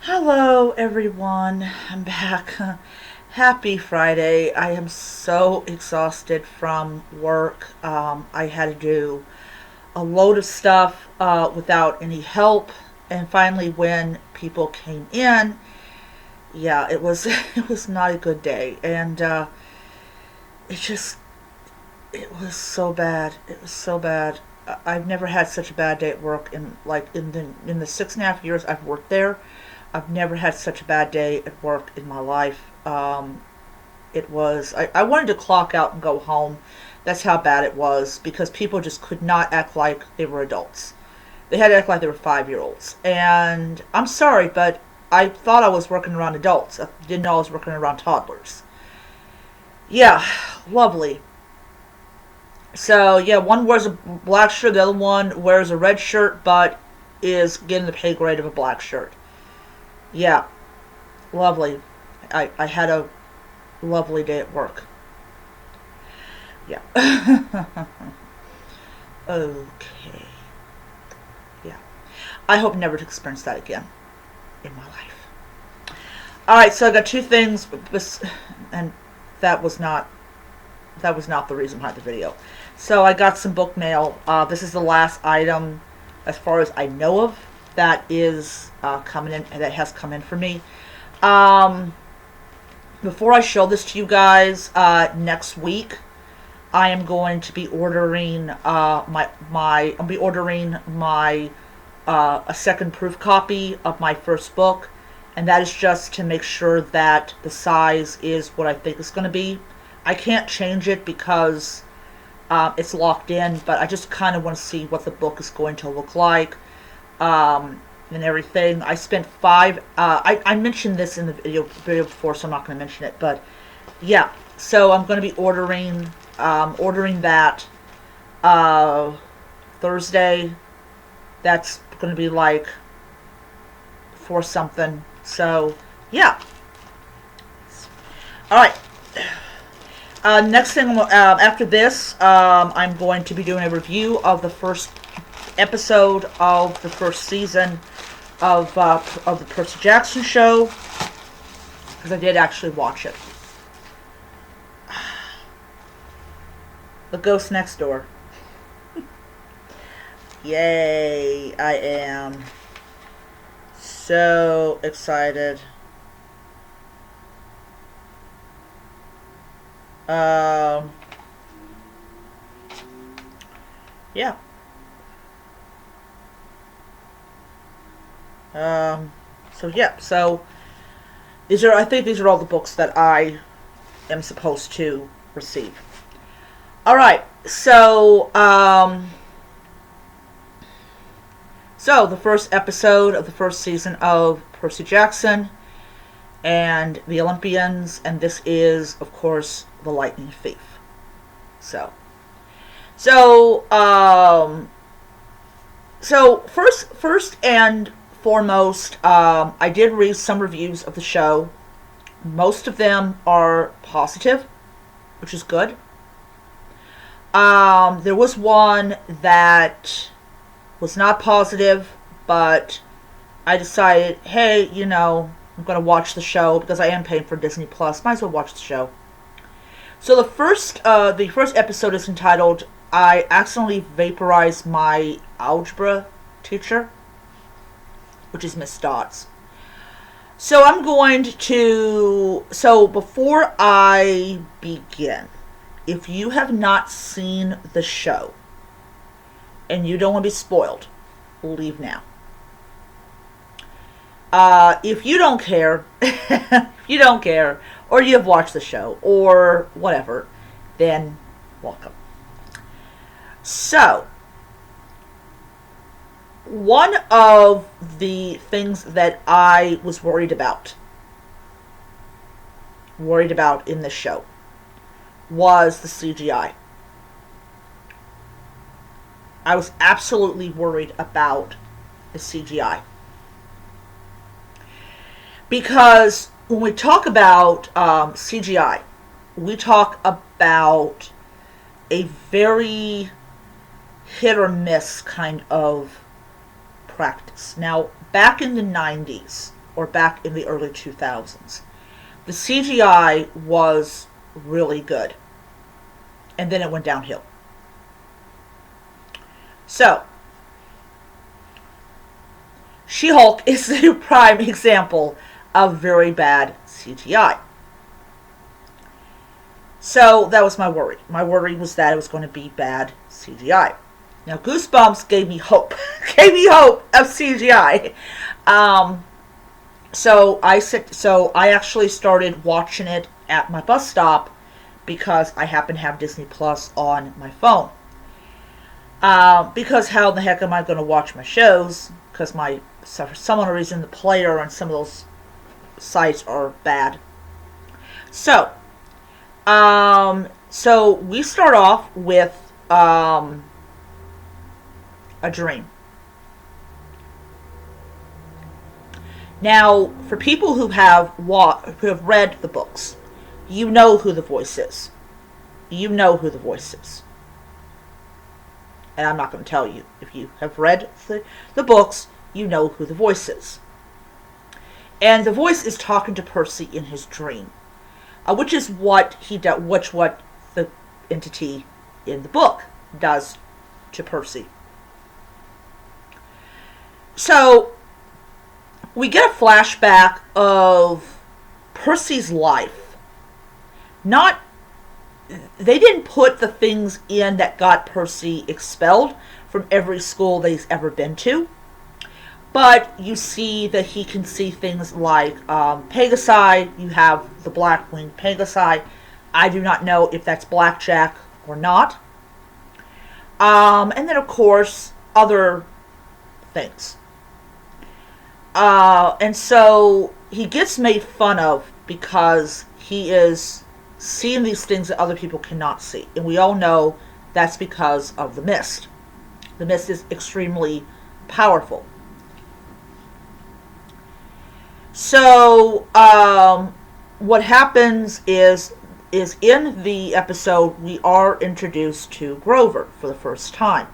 Hello, everyone. I'm back. Happy Friday. I am so exhausted from work. I had to do a load of stuff without any help, and finally, when people came in, yeah, it was it was not a good day, and it just it was so bad. It was so bad. I've never had such a bad day at work in the 6.5 years I've worked there. I've never had such a bad day at work in my life. I wanted to clock out and go home. That's how bad it was because people just could not act like they were adults. They had to act like they were 5-year-olds. And I'm sorry, but I thought I was working around adults. I didn't know I was working around toddlers. Yeah, lovely. So, yeah, one wears a black shirt, the other one wears a red shirt, but is getting the pay grade of a black shirt. Yeah, lovely. I had a lovely day at work. Yeah. Okay. Yeah. I hope never to experience that again in my life. Alright, so I got two things, and that was not the reason behind the video. So I got some book mail. This is the last item, as far as I know of, that is coming in, that has come in for me. Before I show this to you guys, next week I am going to be ordering a second proof copy of my first book, and that is just to make sure that the size is what I think it's going to be. I can't change it because it's locked in, but I just kind of want to see what the book is going to look like. And everything. I spent I mentioned this in the video before, so I'm not going to mention it, but yeah, so I'm going to be ordering that Thursday. That's going to be like for something. So yeah. All right. Next thing, after this, I'm going to be doing a review of the first episode of the first season of the Percy Jackson show, because I did actually watch it. The Ghost Next Door. Yay, I am so excited. Yeah. So I think these are all the books that I am supposed to receive. Alright, so the first episode of the first season of Percy Jackson and the Olympians, and this is, of course, the Lightning Thief. So first and foremost, I did read some reviews of the show. Most of them are positive, which is good. There was one that was not positive, but I decided, hey, I'm going to watch the show because I am paying for Disney Plus. Might as well watch the show. So the first episode is entitled "I Accidentally Vaporized My Algebra Teacher," which is Miss Dodds. So before I begin, if you have not seen the show and you don't want to be spoiled, leave now. If you don't care, or you have watched the show, or whatever, then welcome. So, one of the things that I was worried about in this show was the CGI. I was absolutely worried about the CGI. Because when we talk about CGI, we talk about a very hit or miss kind of practice. Now, back in the 90s, or back in the early 2000s. The CGI was really good. And then it went downhill. So, She-Hulk is the prime example of very bad CGI. So that was my worry. My worry was that it was going to be bad CGI. Now, Goosebumps gave me hope. Gave me hope of CGI. So I actually started watching it at my bus stop because I happen to have Disney Plus on my phone. Because how in the heck am I going to watch my shows? Because for some other reason, the player on some of those sites are bad. So we start off with a dream. Now, for people who have read the books, you know who the voice is. You know who the voice is. And I'm not going to tell you. If you have read the books, you know who the voice is. And the voice is talking to Percy in his dream, which is what the entity in the book does to Percy. So we get a flashback of Percy's life. They didn't put the things in that got Percy expelled from every school that he's ever been to. But you see that he can see things like Pegasi. You have the black-winged Pegasi. I do not know if that's blackjack or not. And then, of course, other things. And so he gets made fun of because he is seeing these things that other people cannot see. And we all know that's because of the mist. The mist is extremely powerful. So, what happens is in the episode, we are introduced to Grover for the first time.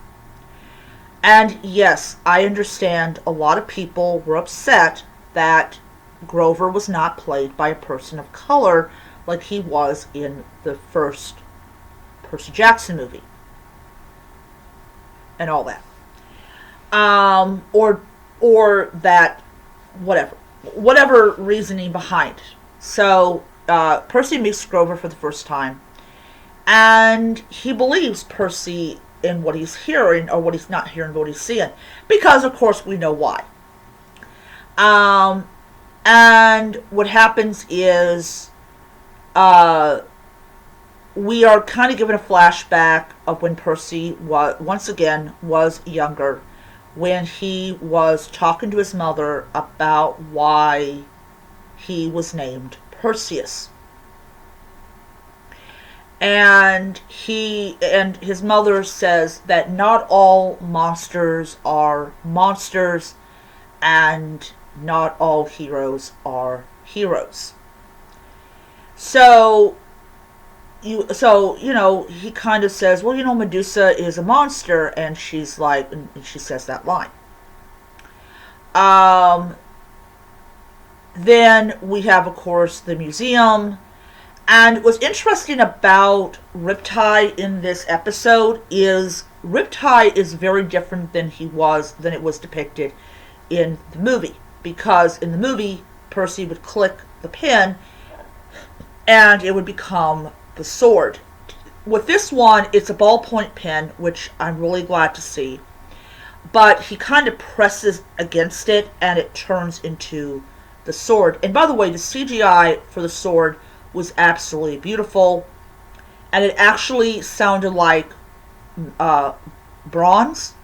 And yes, I understand a lot of people were upset that Grover was not played by a person of color like he was in the first Percy Jackson movie. And all that. Or that, whatever reasoning behind it. So, Percy meets Grover for the first time, and he believes Percy in what he's hearing, or what he's not hearing, but what he's seeing, because, of course, we know why. And what happens is, we are kind of given a flashback of when Percy was younger, when he was talking to his mother about why he was named Perseus. And his mother says that not all monsters are monsters, and not all heroes are heroes. So he kind of says, well, Medusa is a monster, and she says that line. Then we have, of course, the museum. And what's interesting about Riptide in this episode is Riptide is very different than it was depicted in the movie. Because in the movie, Percy would click the pen and it would become the sword. With this one, it's a ballpoint pen, which I'm really glad to see. But he kind of presses against it and it turns into the sword. And by the way, the CGI for the sword was absolutely beautiful, and it actually sounded like bronze.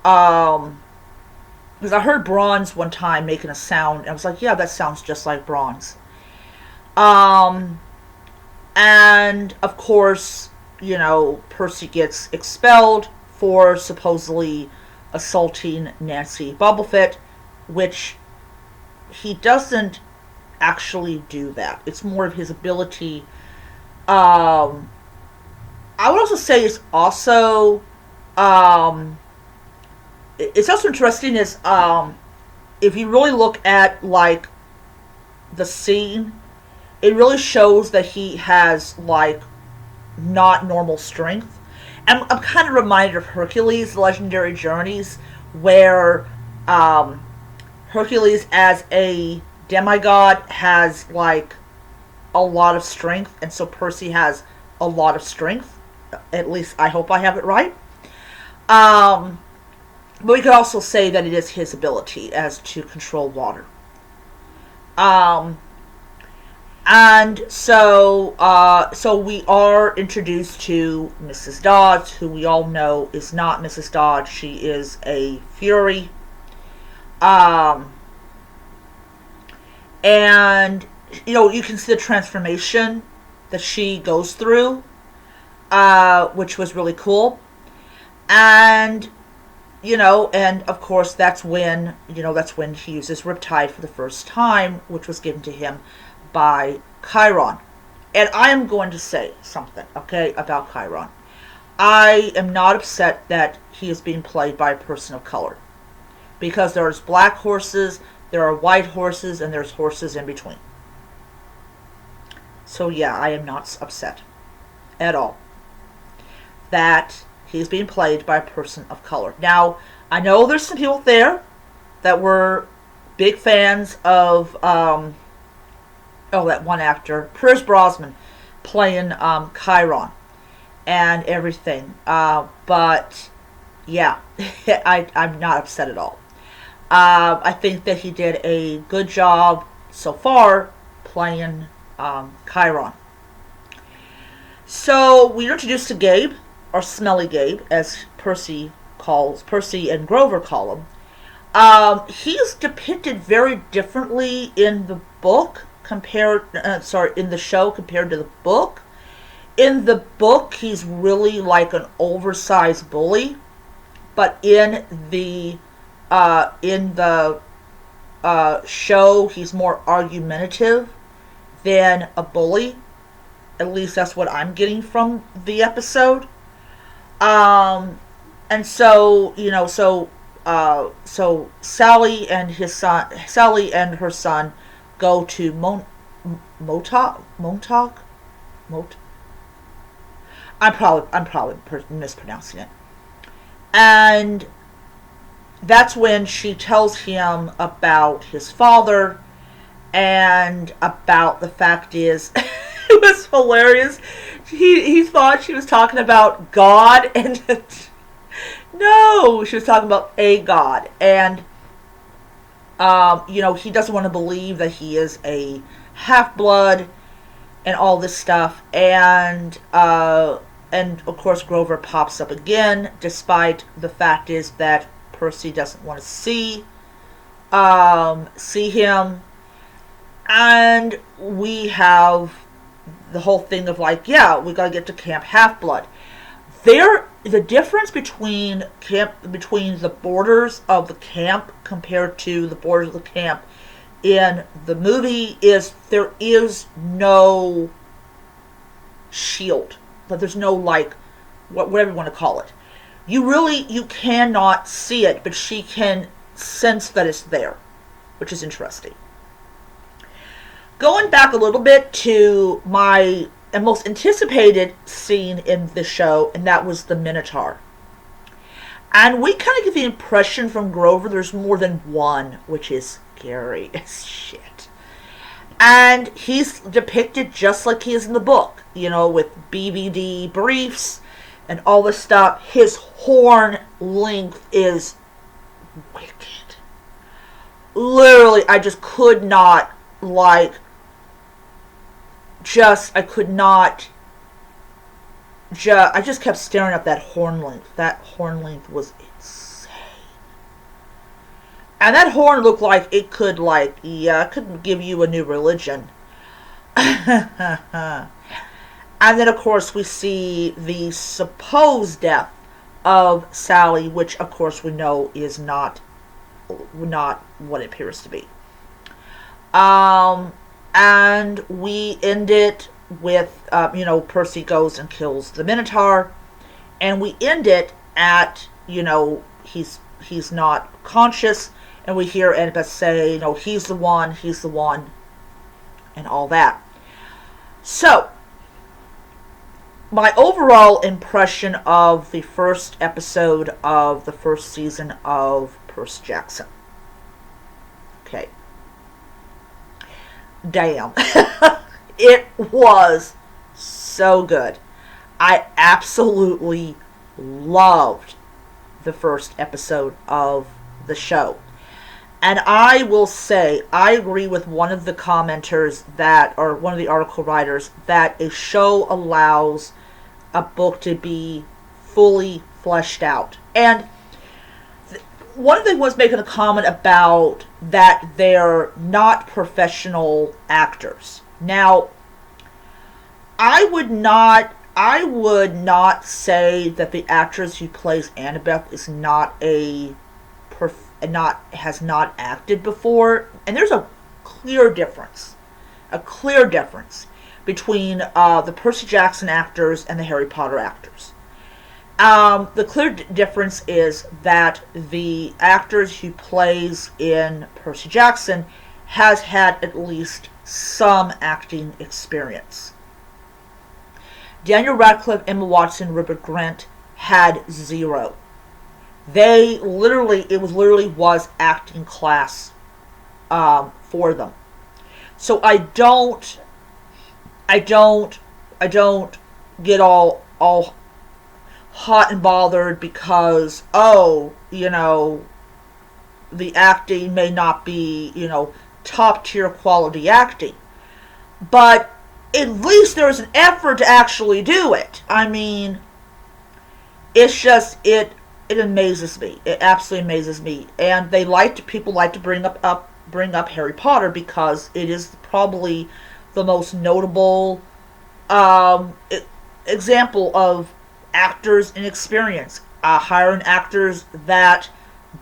Because I heard bronze one time making a sound, and I was like, yeah, that sounds just like bronze. And of course, Percy gets expelled for supposedly assaulting Nancy Bumblefoot, which he doesn't actually do that. It's more of his ability. I would also say it's also interesting is if you really look at like the scene, it really shows that he has like not normal strength. And I'm kind of reminded of Hercules' Legendary Journeys, where um, Hercules, as a demigod, has like a lot of strength, and so Percy has a lot of strength. At least I hope I have it right. Um, but we could also say that it is his ability as to control water. Um, and so we are introduced to Mrs. Dodge, who we all know is not Mrs. Dodge. She is a Fury. Um, and, you can see the transformation that she goes through, which was really cool. And, and of course that's when he uses Riptide for the first time, which was given to him by Chiron. And I am going to say something, okay, about Chiron. I am not upset that he is being played by a person of color. Because there's black horses, there are white horses, and there's horses in between. So yeah, I am not upset at all that he's being played by a person of color. Now, I know there's some people there that were big fans of that one actor, Pierce Brosnan, playing Chiron and everything. But yeah, I'm not upset at all. I think that he did a good job so far playing Chiron. So we're introduced to Gabe, or Smelly Gabe, as Percy and Grover call him. He's depicted very differently in the book in the show compared to the book. In the book, he's really like an oversized bully, but in the show, he's more argumentative than a bully. At least that's what I'm getting from the episode. And so Sally and her son go to Montauk. I'm probably mispronouncing it. And that's when she tells him about his father, and about the fact is, it was hilarious. He thought she was talking about God, and no, she was talking about a god. And he doesn't want to believe that he is a half-blood and all this stuff. And of course Grover pops up again, despite the fact is that Percy doesn't want to see him. And we have the whole thing of like, yeah, we gotta get to Camp Half-Blood. The difference between the borders of the camp compared to the borders of the camp in the movie is there is no shield, but there's no, like, whatever you want to call it. You cannot see it, but she can sense that it's there, which is interesting. Going back a little bit to my most anticipated scene in the show, and that was the Minotaur. And we kind of get the impression from Grover there's more than one, which is scary as shit. And he's depicted just like he is in the book, with BVD briefs and all this stuff. His horn length is wicked. Literally, I just could not, I just kept staring at that horn length. That horn length was insane. And that horn looked like it could, it could give you a new religion. And then, of course, we see the supposed death of Sally, which, of course, we know is not what it appears to be. And we end it with, Percy goes and kills the Minotaur. And we end it at, he's not conscious. And we hear Annabeth say, he's the one, and all that. So, my overall impression of the first episode of the first season of Percy Jackson. Okay. Damn. It was so good. I absolutely loved the first episode of the show. And I will say, I agree with one of the commenters or one of the article writers, that a show allows a book to be fully fleshed out. And one of them was making a comment about that they're not professional actors. Now, I would not say that the actress who plays Annabeth is has not acted before. And there's a clear difference between the Percy Jackson actors and the Harry Potter actors. The clear difference is that the actors who plays in Percy Jackson has had at least some acting experience. Daniel Radcliffe, Emma Watson, Rupert Grint had zero. It literally was acting class for them. So I don't get all hot and bothered because the acting may not be top tier quality acting, but at least there's an effort to actually do it. I mean, it's just it amazes me. It absolutely amazes me. And people like to bring up Harry Potter because it is probably the most notable example of actors in experience. Hiring actors that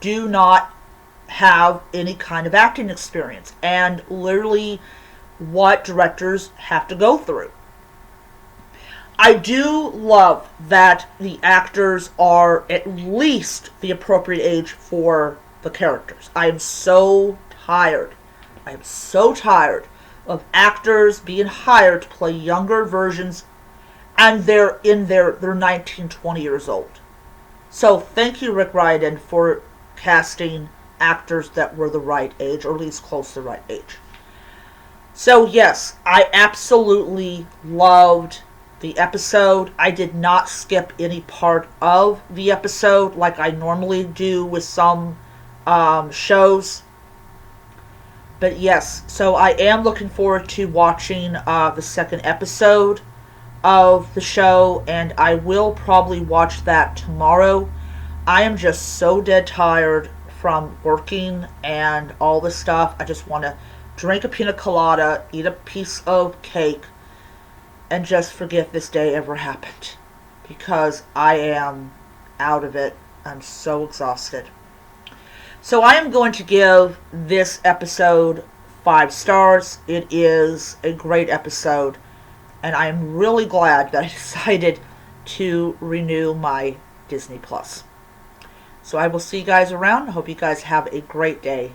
do not have any kind of acting experience, and literally what directors have to go through. I do love that the actors are at least the appropriate age for the characters. I am so tired of actors being hired to play younger versions, and they're 19, 20 years old. So thank you, Rick Riordan, for casting actors that were the right age, or at least close to the right age. So yes, I absolutely loved the episode. I did not skip any part of the episode like I normally do with some shows. But yes, so I am looking forward to watching the second episode of the show, and I will probably watch that tomorrow. I am just so dead tired from working and all this stuff. I just want to drink a pina colada, eat a piece of cake, and just forget this day ever happened. Because I am out of it. I'm so exhausted. So I am going to give this episode 5 stars. It is a great episode, and I am really glad that I decided to renew my Disney Plus. So I will see you guys around. I hope you guys have a great day.